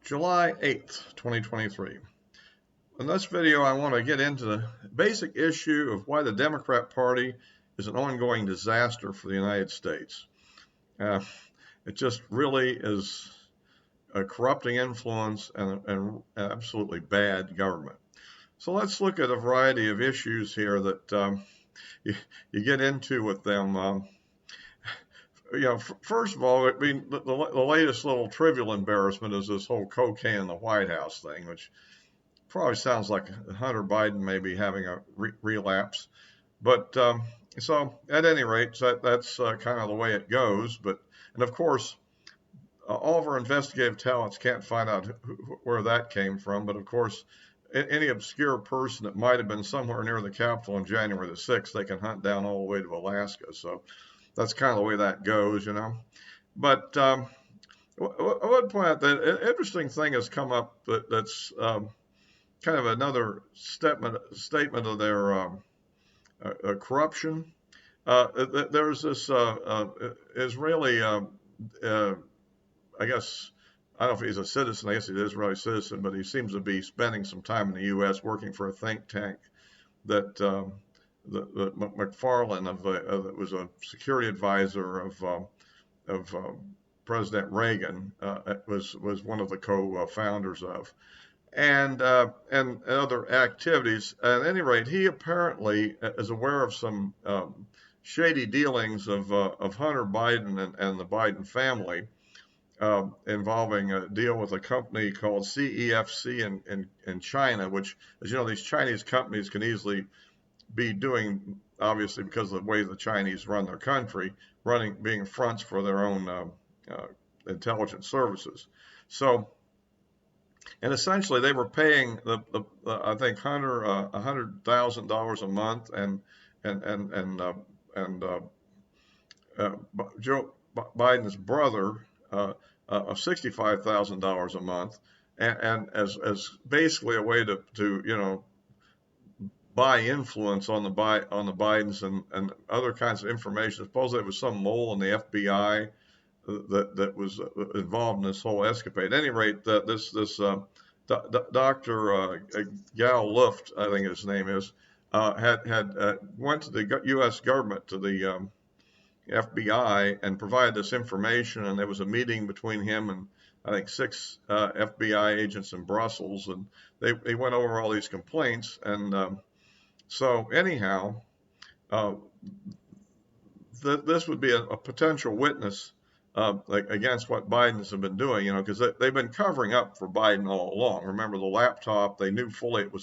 July 8th, 2023. In this video, I want to get into the basic issue of why the Democrat Party is an ongoing disaster for the United States. It just really is a corrupting influence and absolutely bad government. So let's look at a variety of issues here that you get into with them. First of all, I mean, the latest little trivial embarrassment is this whole cocaine in the White House thing, which probably sounds like Hunter Biden may be having a relapse. But so at any rate, that's kind of the way it goes. And of course, all of our investigative talents can't find out where that came from. But of course, any obscure person that might have been somewhere near the Capitol on January the 6th, they can hunt down all the way to Alaska. So that's kind of the way that goes, But I would point out that an interesting thing has come up that's kind of another statement of their corruption. There's this Israeli, I guess, I don't know if he's a citizen, I guess he's an Israeli citizen, but he seems to be spending some time in the U.S. working for a think tank that the McFarlane that was a security advisor of President Reagan was one of the co-founders of. And other activities. At any rate, he apparently is aware of some shady dealings of Hunter Biden and the Biden family involving a deal with a company called CEFC in China, which, as you know, these Chinese companies can easily be doing, obviously, because of the way the Chinese run their country, being fronts for their own intelligence services. So. And essentially, they were paying I think Hunter $100,000 a month, and Joe Biden's brother $65,000 a month, and as basically a way to buy influence on the Bidens and other kinds of information. Supposedly there was some mole in the FBI that was involved in this whole escapade. At any rate, this Dr. Gal Luft, I think his name is, had went to the U.S. government, to the FBI, and provided this information. And there was a meeting between him and I think 6 FBI agents in Brussels, and they went over all these complaints. And so anyhow, this would be a potential witness against what Biden's have been doing, because they've been covering up for Biden all along. Remember the laptop? They knew fully it was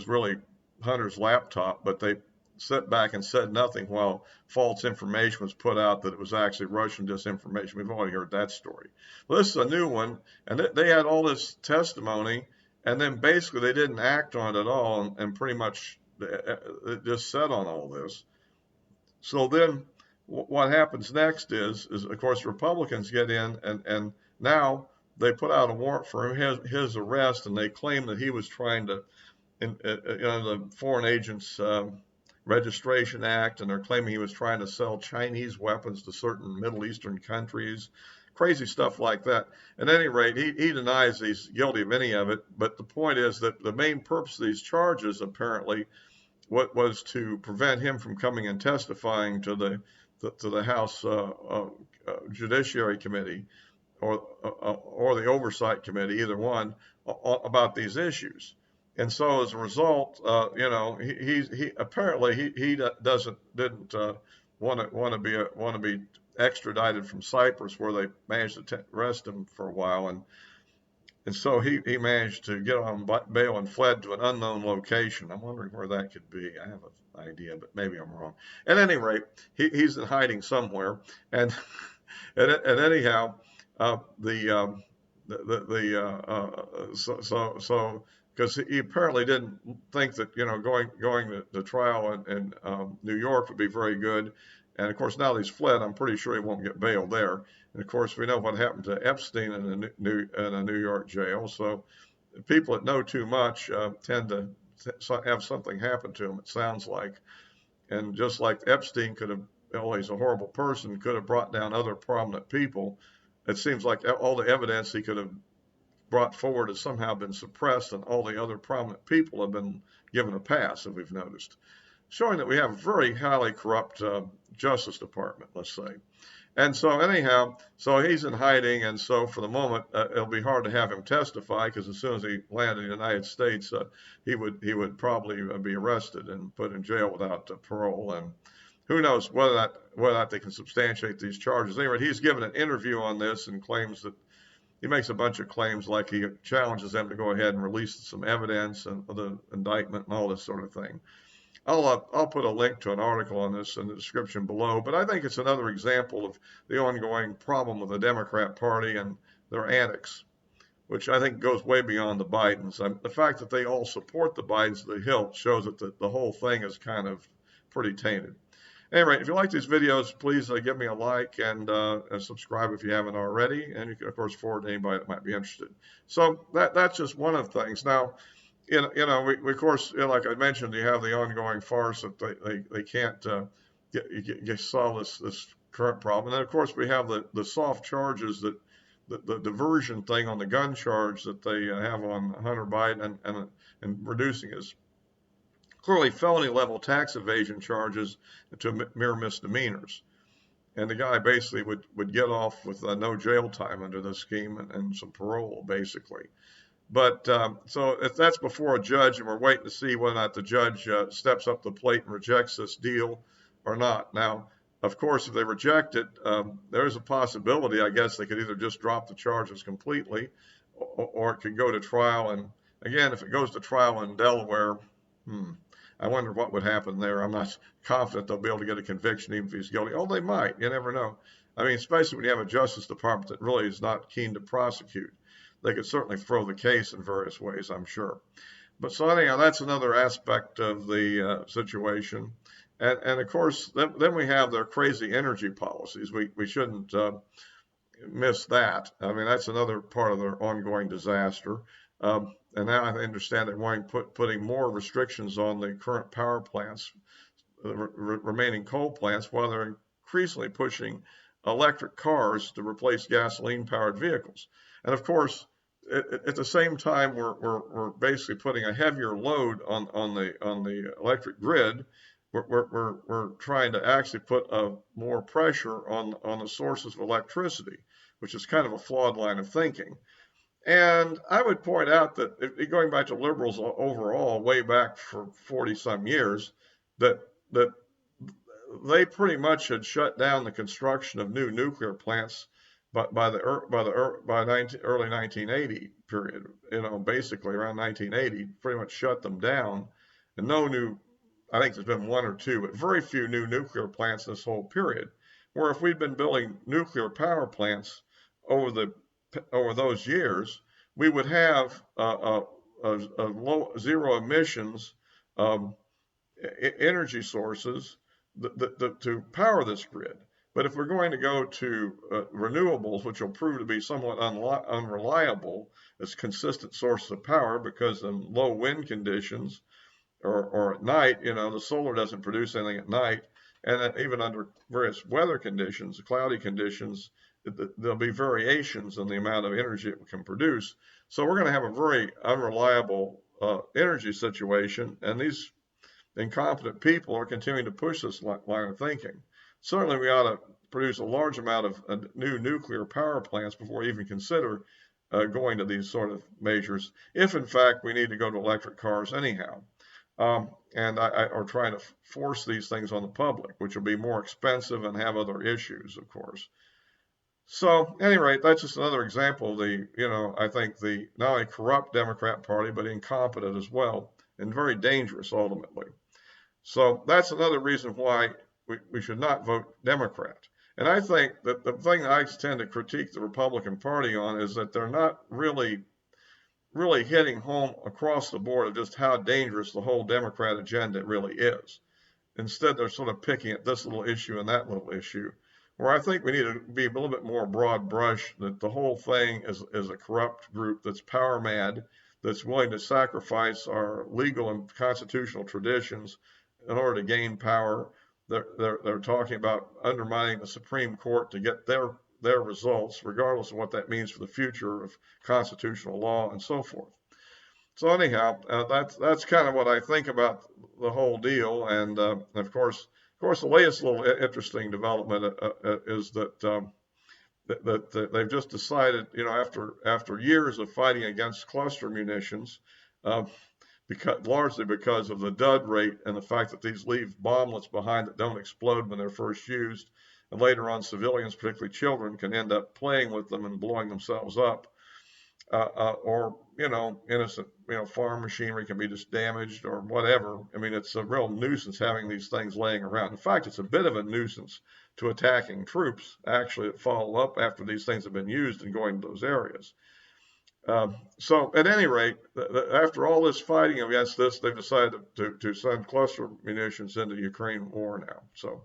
really Hunter's laptop, but they sat back and said nothing while false information was put out that it was actually Russian disinformation. We've already heard that story. Well, this is a new one, and they had all this testimony, and then basically they didn't act on it at all, and pretty much just sat on all this. So then what happens next is of course Republicans get in, and now they put out a warrant for his arrest, and they claim that he was trying to, the Foreign Agents Registration Act, and they're claiming he was trying to sell Chinese weapons to certain Middle Eastern countries, crazy stuff like that. At any rate, he denies he's guilty of any of it, but the point is that the main purpose of these charges apparently was to prevent him from coming and testifying to the House Judiciary Committee or the Oversight Committee, either one, about these issues. And so as a result, he apparently didn't want to be extradited from Cyprus, where they managed to arrest him for a while, and so he managed to get on bail and fled to an unknown location. I'm wondering where that could be. I have an idea, but maybe I'm wrong. At any rate, he's in hiding somewhere. And anyhow, because he apparently didn't think that going to trial in New York would be very good. And of course, now that he's fled, I'm pretty sure he won't get bail there. And of course, we know what happened to Epstein in a New York jail. So people that know too much tend to have something happen to him, it sounds like. And just like Epstein could have, he's a horrible person, could have brought down other prominent people, it seems like all the evidence he could have brought forward has somehow been suppressed, and all the other prominent people have been given a pass, as we've noticed, showing that we have a very highly corrupt Justice Department, let's say. And so anyhow, so he's in hiding, and so for the moment, it'll be hard to have him testify, because as soon as he landed in the United States, he would probably be arrested and put in jail without parole. And who knows whether or not they can substantiate these charges. Anyway, he's given an interview on this and claims that he makes a bunch of claims, like he challenges them to go ahead and release some evidence and the indictment and all this sort of thing. I'll put a link to an article on this in the description below, but I think it's another example of the ongoing problem with the Democrat Party and their antics, which I think goes way beyond the Bidens. The fact that they all support the Bidens to the hilt shows that the whole thing is kind of pretty tainted. Anyway, if you like these videos, please give me a like and subscribe if you haven't already, and you can, of course, forward to anybody that might be interested. So that's just one of the things. Now, we of course, like I mentioned, you have the ongoing farce that they can't get solve this current problem. And then, of course, we have the soft charges, that the diversion thing on the gun charge that they have on Hunter Biden, and reducing his clearly felony level tax evasion charges to mere misdemeanors. And the guy basically would get off with no jail time under this scheme and some parole, basically. But so if that's before a judge, and we're waiting to see whether or not the judge steps up the plate and rejects this deal or not. Now, of course, if they reject it, there's a possibility, I guess, they could either just drop the charges completely, or it could go to trial. And again, if it goes to trial in Delaware, I wonder what would happen there. I'm not confident they'll be able to get a conviction even if he's guilty. Oh, they might. You never know. I mean, especially when you have a Justice Department that really is not keen to prosecute. They could certainly throw the case in various ways, I'm sure. But so anyhow, that's another aspect of the situation. And of course, then we have their crazy energy policies. We shouldn't miss that. I mean, that's another part of their ongoing disaster. And now I understand they're putting more restrictions on the current power plants, the remaining coal plants, while they're increasingly pushing electric cars to replace gasoline-powered vehicles. And of course, at the same time, we're basically putting a heavier load on the electric grid. We're trying to actually put more pressure on the sources of electricity, which is kind of a flawed line of thinking. And I would point out that, going back to liberals overall, way back for 40-some years, that they pretty much had shut down the construction of new nuclear plants by the early 1980 period. Basically around 1980, pretty much shut them down, and no new. I think there's been one or two, but very few new nuclear plants this whole period. Where if we'd been building nuclear power plants over those years, we would have a low zero emissions energy sources to power this grid. But if we're going to go to renewables, which will prove to be somewhat unreliable as consistent sources of power, because in low wind conditions or at night, the solar doesn't produce anything at night, and even under various weather conditions, cloudy conditions, there'll be variations in the amount of energy it can produce. So we're going to have a very unreliable energy situation, and these incompetent people are continuing to push this line of thinking. Certainly, we ought to produce a large amount of new nuclear power plants before we even consider going to these sort of measures, if in fact we need to go to electric cars anyhow. And are trying to force these things on the public, which will be more expensive and have other issues, of course. So, at any rate, that's just another example of I think the not only corrupt Democrat Party, but incompetent as well, and very dangerous ultimately. So that's another reason why we should not vote Democrat. And I think that the thing I tend to critique the Republican Party on is that they're not really hitting home across the board of just how dangerous the whole Democrat agenda really is. Instead, they're sort of picking at this little issue and that little issue, where I think we need to be a little bit more broad brush, that the whole thing is a corrupt group that's power mad, that's willing to sacrifice our legal and constitutional traditions in order to gain power. They're talking about undermining the Supreme Court to get their their results, regardless of what that means for the future of constitutional law and so forth. So anyhow, that's kind of what I think about the whole deal. And of course, the latest little interesting development is that that they've just decided, after years of fighting against cluster munitions, largely because of the dud rate and the fact that these leave bomblets behind that don't explode when they're first used, and later on civilians, particularly children, can end up playing with them and blowing themselves up, or innocent farm machinery can be just damaged or whatever. I mean, it's a real nuisance having these things laying around. In fact, it's a bit of a nuisance to attacking troops actually that follow up after these things have been used and going to those areas. So at any rate, after all this fighting against this, they've decided to send cluster munitions into the Ukraine war now. So,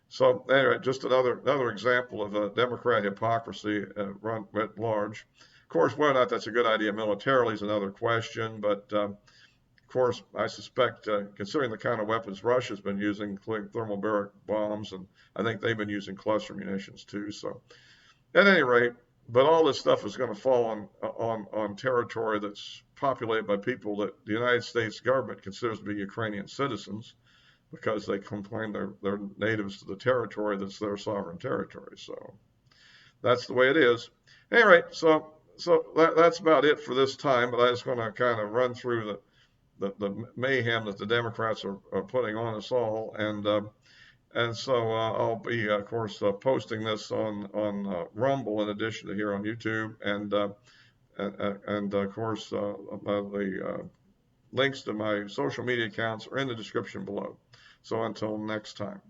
so anyway, just another example of Democrat hypocrisy run writ large. Of course, whether or not that's a good idea militarily is another question, but of course, I suspect, considering the kind of weapons Russia's been using, including thermobaric bombs, and I think they've been using cluster munitions too. So, at any rate, but all this stuff is going to fall on territory that's populated by people that the United States government considers to be Ukrainian citizens, because they complain they're natives to the territory that's their sovereign territory. So that's the way it is. Anyway, so that's about it for this time. But I just want to kind of run through the mayhem that the Democrats are putting on us all, and so I'll be, of course, posting this on Rumble in addition to here on YouTube, and of course the links to my social media accounts are in the description below. So until next time.